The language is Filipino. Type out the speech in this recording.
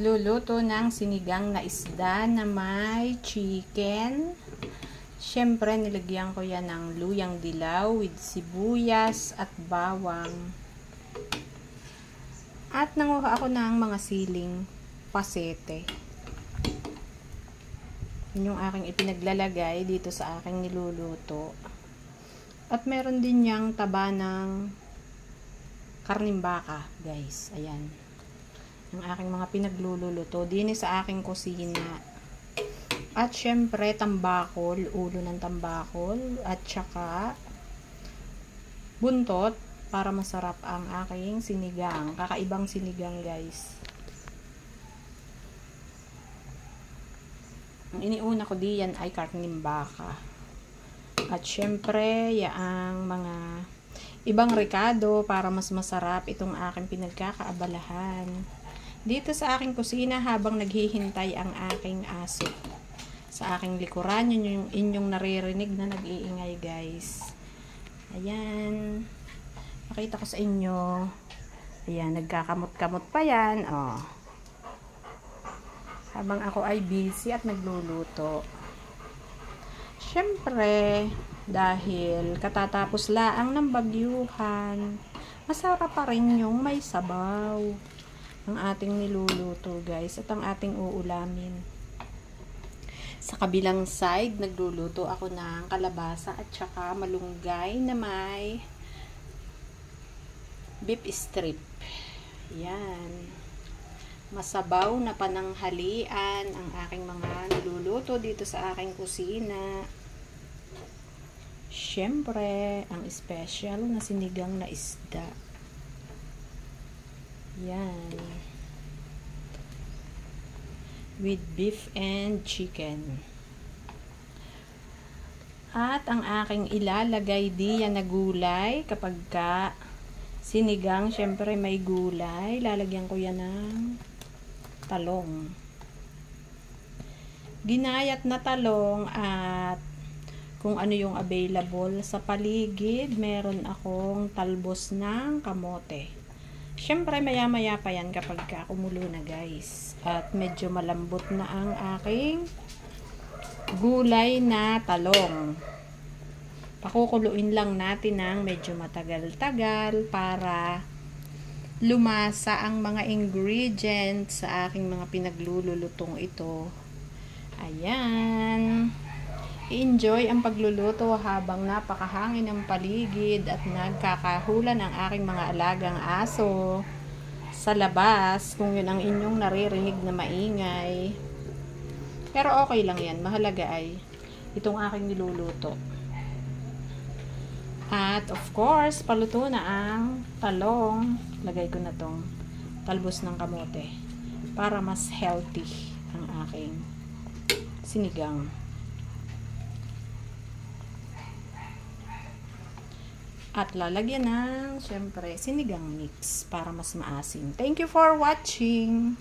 Luluto ng sinigang na isda na may chicken. Siyempre, nilagyan ko yan ng luyang dilaw with sibuyas at bawang. At nanguha ako ng mga siling pasete. Yun yung aking ipinaglalagay dito sa aking niluluto. At meron din niyang taba ng karning baka, guys. Ayan. Ang aking mga pinagluluto din sa aking kusina. At syempre tambakol, ulo ng tambakol at saka buntot para masarap ang aking sinigang. Kakaibang sinigang, guys. Ang iniuna ko diyan ay karning baka. At syempre, yaang mga ibang rekado para mas masarap itong aking pinagkakaabalahan. Dito sa aking kusina habang naghihintay ang aking aso. Sa aking likuran, yun yung inyong naririnig na nag-iingay, guys. Ayan. Pakita ko sa inyo. Ayan, nagkakamot-kamot pa yan. Oh. Habang ako ay busy at nagluluto. Siyempre, dahil katatapos laang ng bagyuhan, masarap pa rin yung may sabaw ang ating niluluto, guys, at ang ating uulamin. Sa kabilang side, nagluluto ako ng kalabasa at saka malunggay na may beef strip. Yan. Masabaw na pananghalian ang aking mga niluluto dito sa aking kusina. Siyempre, ang special na sinigang na isda. Yan. With beef and chicken. At ang aking ilalagay diyan na gulay kapag ka sinigang, syempre may gulay. Lalagyan ko yan ng talong. Ginayat na talong at kung ano yung available sa paligid, meron akong talbos ng kamote. Siyempre, maya-maya pa yan kapag kumulo na, guys. At medyo malambot na ang aking gulay na talong. Pakukuluin lang natin ng medyo matagal-tagal para lumasa ang mga ingredients sa aking mga pinaglulutong ito. Ayan. Enjoy ang pagluluto habang napakahangin ng paligid at nagkakahulan ang aking mga alagang aso sa labas, kung yun ang inyong naririnig na maingay. Pero okay lang yan. Mahalaga ay itong aking niluluto. At of course, paluto na ang talong. Lagay ko na tong talbos ng kamote para mas healthy ang aking sinigang. At lalagyan ng, syempre, sinigang mix para mas maasim. Thank you for watching!